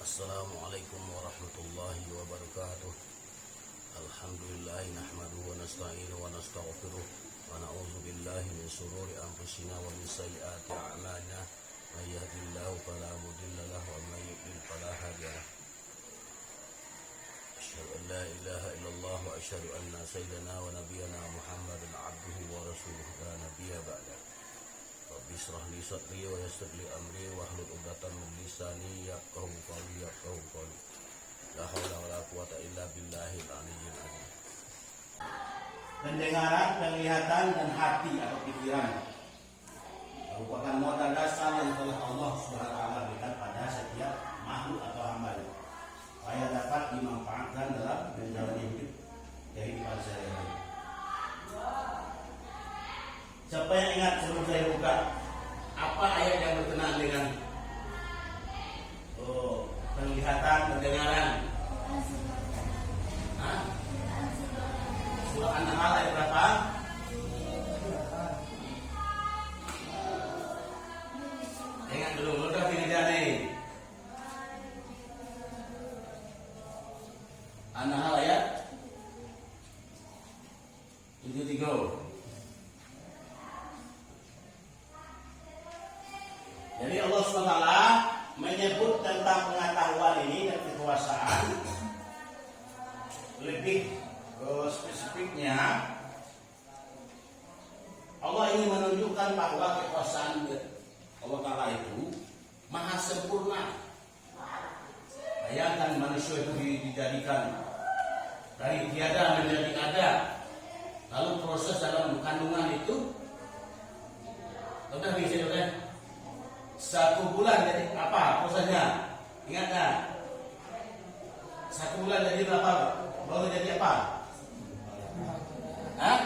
Assalamualaikum warahmatullahi wabarakatuh. Alhamdulillah nahmaduhu wa nasta'inuhu wa nastaghfiruh wa na'udzu billahi min shururi anfusina wa min sayyiati a'malina. May yahdihillahu fala mudilla lahu wa may yudlil fala hadiya lahu. Asyhadu an la ilaha illallah wa asyhadu anna sayyidana wa nabiyyana Muhammadan abduhu wa rasuluhu la nabiyya ba'dahu. Rabbi shrah li sadri wa yassir li amri wahlul 'uqdatam min lisani yafqahu qawli. La haula wala quwata illa billahil aliyyil azim. Pendengaran, penglihatan, dan hati atau pikiran merupakan modal dasar yang telah Allah SWT berikan pada setiap makhluk atau hambanya supaya dapat dimanfaatkan dalam menjalani hidup kehidupan sehari-hari. Siapa yang ingat sebelum saya buka apa ayat yang berkenaan dengan penglihatan, pendengaran? Surah An-Nahl ayat berapa? Ingat dulu, udah pilih jane. An-Nahl ayat 73. Jadi Allah SWT menyebut tentang pengetahuan ini dan kekuasaan. Lebih spesifiknya, Allah ingin menunjukkan bahwa kekuasaan Allah Ta'ala itu maha sempurna. Bayangkan manusia itu dijadikan dari tiada menjadi ada. Lalu proses dalam kandungan itu udah bisa udah 1 bulan jadi apa prosesnya? Ingat kan? 1 bulan jadi berapa? Baru jadi apa? Hah?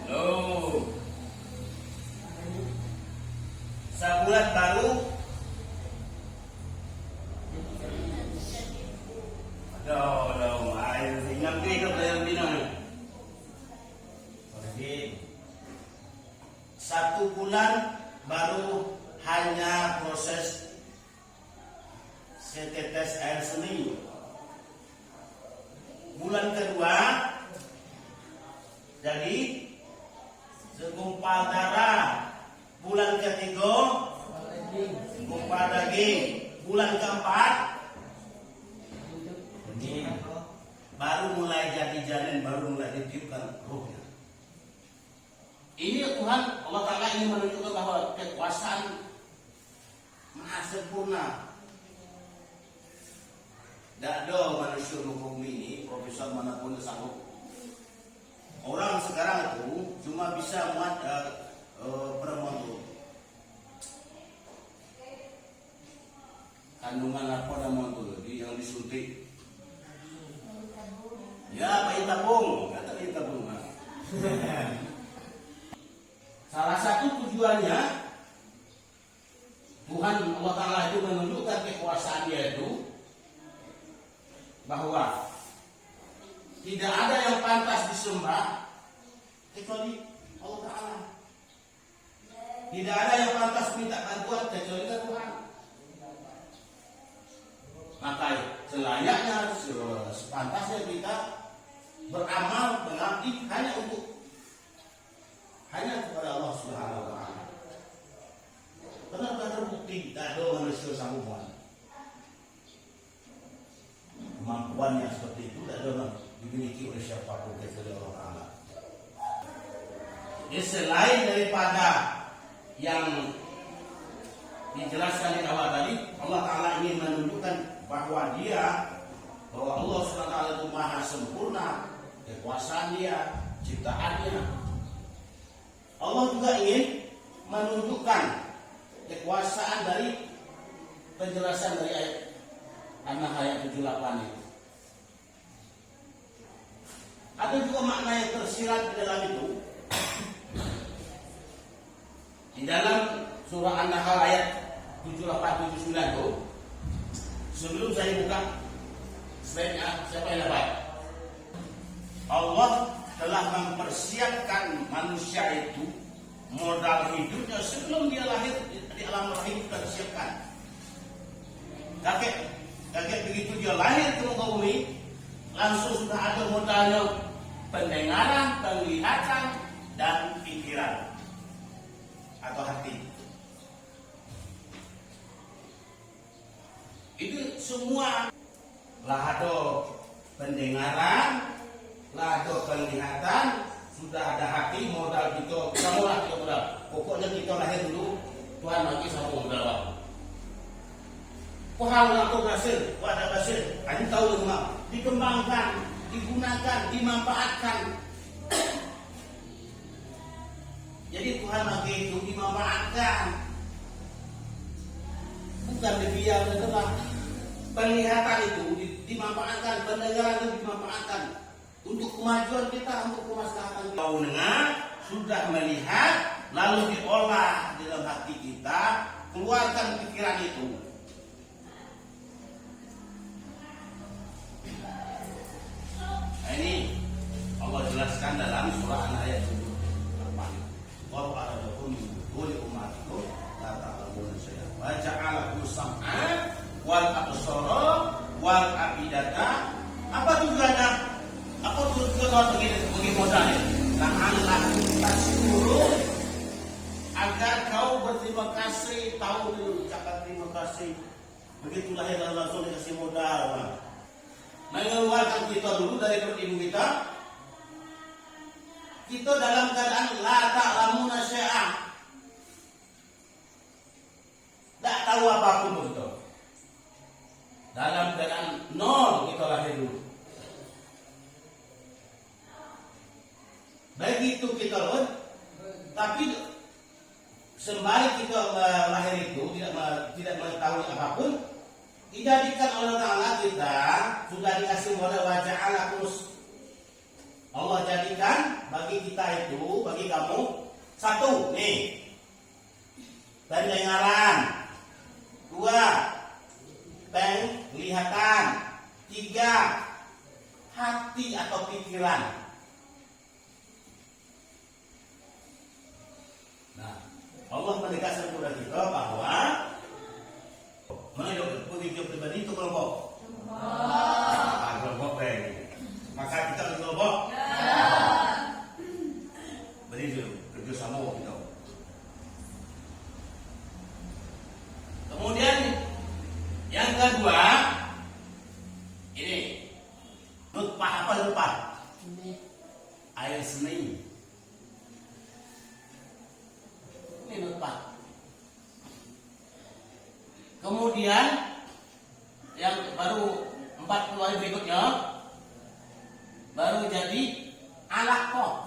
Loh. 1 bulan baru. Aduh, air ingat ke player bina. Oke. 1 bulan baru hanya proses setetes air seni. Bulan kedua jadi segumpal darah. Bulan ketiga segumpal daging. Bulan keempat baru mulai jadi janin, baru mulai ditiupkan ruhnya. Ini Tuhan Allah Ta'ala ingin menunjukkan bahwa kekuasaan maha sempurna. Tidak ada manusia hukum ini, profesor manapun sanggup. Orang sekarang itu cuma bisa muat perempuan itu. Kandungan apa namanya itu yang disuntik? Ya, bayi tabung, kata bayi tabung. Salah satu tujuannya Tuhan Allah Ta'ala itu menunjukkan kekuasaan Dia itu bahwa tidak ada yang pantas disembah kecuali Allah Ta'ala. Tidak ada yang pantas minta bantuan kecuali Tuhan. Maka selayaknya sepantasnya kita beramal mengabdi hanya kepada Allah Subhanahu wa Ta'ala. Kenapa terbukti tidak ada manusia sanggupan? Kemampuannya seperti itu tidak ada dimiliki oleh siapapun kecuali Allah Ta'ala. Jadi selain daripada yang dijelaskan di awal tadi, Allah Ta'ala ingin menunjukkan bahwa Allah SWT itu maha sempurna, kekuasaan Dia, ciptaannya. Allah juga ingin menunjukkan kekuasaan dari penjelasan dari ayat An-Nahl ayat 78 itu. Ada juga makna yang tersirat di dalam itu. Di dalam surah An-Nahl ayat 78-79 itu, sebelum saya buka slide-nya, siapa yang dapat? Allah telah mempersiapkan manusia itu modal hidupnya sebelum dia lahir di alam rahim sudah disiapkan. kakek begitu dia lahir ke muka bumi, langsung sudah ada modalnya pendengaran, penglihatan, dan pikiran atau hati. Itu semua lah ada pendengaran, lah ada penglihatan, sudah ada hati, modal kita modal. Pokoknya kita lahir dulu, Tuhan bagi sama modal waktu. Paham aku berhasil, ada berhasil. Ini tahu semua, dikembangkan, digunakan, dimanfaatkan. Jadi Tuhan bagi itu dimanfaatkan. Bukan dibiarkan tetap. Penglihatan itu dimanfaatkan, pendengaran itu dimanfaatkan untuk kemajuan kita, untuk kemaslahatan kita. Mau dengar, sudah melihat, lalu diolah dalam hati kita, keluarkan pikiran itu. Nah, ini Allah jelaskan dalam surah An-Ayat 78. Qul a'udzu bi ummatikum la ta'lamun syai'an. Wa ja'ala sam'a wal absara wal afidata. Apa tujuannya? Apa tujuan begini modalnya? La'alla tashkurun, agar kau berterima kasih, tahu dulu ucapan terima kasih. Begitu lahir dan langsung dikasih modal. Mengeluarkan kita dulu dari perut ibu kita. Kita dalam keadaan la ta'lamuna syai'an, tak tahu apapun begitu. Dalam keadaan nol kita lahir dulu. Begitu kita loh, tapi sembari kita lahir itu tidak mengetahui apapun, dijadikan oleh Allah kita sudah dikasih modal wajah alakus. Allah jadikan bagi kita itu, bagi kamu, satu nih pendengaran, dua penglihatan, tiga hati atau pikiran. Nah, Allah menegaskan kepada kita bahwa menunjuk begitu pribadi itu kelompok. Kelompok maka kita harus kelompok. Beri kerjasama kita. Kemudian yang kedua, ini nutfah apa nutfah? Air seni. Ini nutfah. Kemudian yang baru 40 hari berikutnya baru jadi alaqah.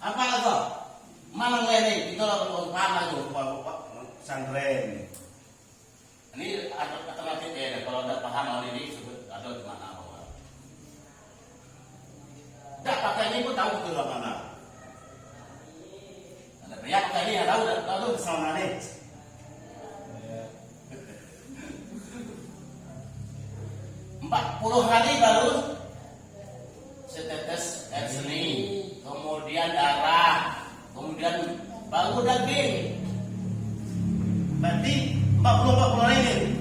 Apa lagi? Malang lene itu lah kalau paham lagi pesantren. Ini alternatif ya, kalau tidak paham hal ini ada di mana awal. Tak pakai ini pun tahu betul mana. Ada banyak pakai ini tahu kesalahan ini. Puluh hari baru setetes air seni, kemudian darah, kemudian baru daging. Berarti 40 hari.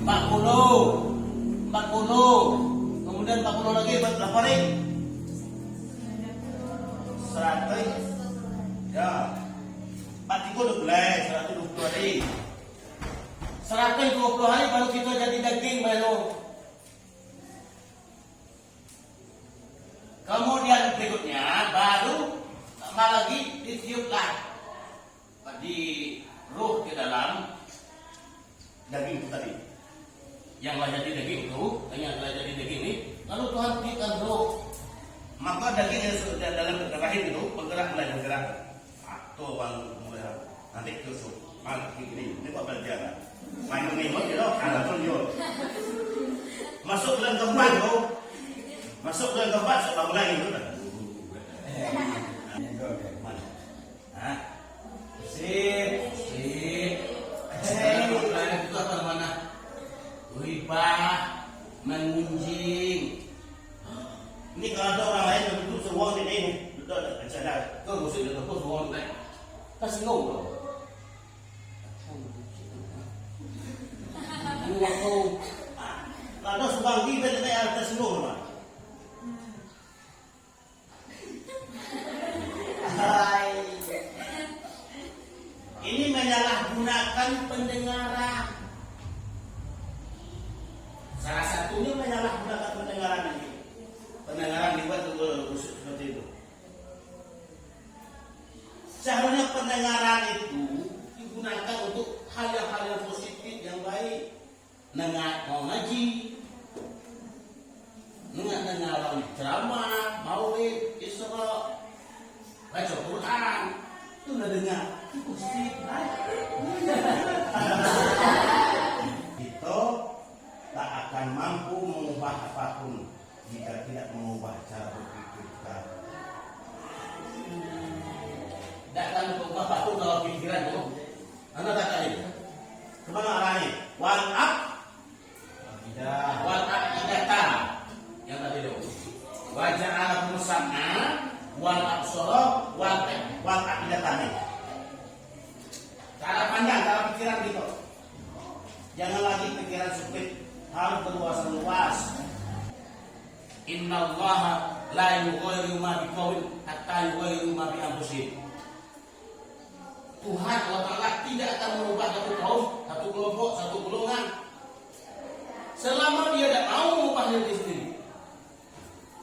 40, kemudian 40 lagi berapa hari? 100. Ya. 40 120 hari. 120 hari baru kita jadi daging baru. Kemudian berikutnya baru tambah lagi ditiuplah di ruh ke dalam daging tadi. Yang lah jadi daging itu, yang lah jadi daging ini, lalu Tuhan tiupkan ruh. Maka daging yang sudah dalam rahim itu bergerak. Tuh bang mulai nanti tusuk. Ini kok berjalan. Main menimut itu ada tunjuk. Masuk dalam tempat itu. Masuk ke tempat sebab mulai itu dah. Sip. Itu apa namanya? Ribah, mengunjing. Ini kalau ada orang lain yang duduk seruang di ini, duduk ada cerdas. Kau mesti duduk seruang di. Kasih ngomong. waktu. Lalu subang kita dari atas seluruh. Ini menyalahgunakan pendengaran. Salah satunya menyalahgunakan pendengaran ini. Pendengaran dibuat seperti itu. Seharusnya pendengaran itu digunakan untuk hal-hal yang positif, yang baik. Mau ngaji, dengar ceramah, maulid, isra, baca Quran, itu udah dengar. Itu positif, Kita tak akan mampu mengubah apapun jika tidak mengubah cara berpikir kita. Tidak akan mengubah apapun kalau pikiran itu. Anda tak tahu. Kemana arahnya? Wal aqidata. Yang tadi itu. Wajah alat musana wal absara wal aqidata. Cara panjang, cara pikiran gitu. Jangan lagi pikiran sempit, harus berwawasan luas. Innallaha la yughayyiru ma biqaumin hatta yughayyiru ma bi anfusihim. Tuhan Allah Ta'ala tidak akan merubah satu kaum, satu kelompok, satu golongan selama dia tidak mau mengubah diri sendiri.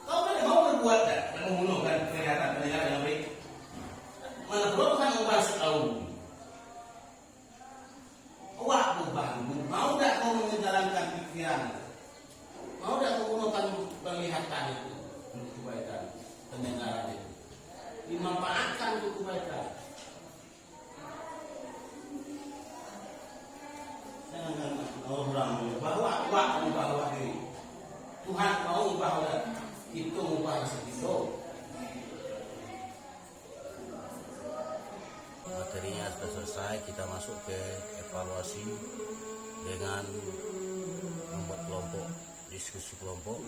Kalau tidak mau berbuat dan membunuh kan kelihatan pendengar yang baik, mana perlu kan mengubah sekaum. Awak berubah, mau tidak kau menjalankan pikiran, mau tidak kau menggunakan penglihatan itu untuk kebaikan, pendengaran itu dimanfaatkan untuk kebaikan. Orang bahwa diri Tuhan mau bahwa itu mengubah itu. Materinya sudah selesai, kita masuk ke evaluasi dengan membuat kelompok, diskusi kelompok.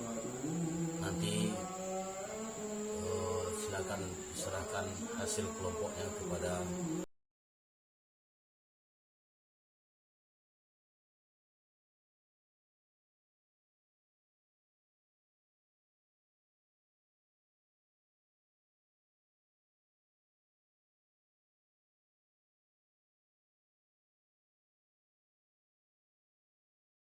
Nanti silakan serahkan hasil kelompoknya kepada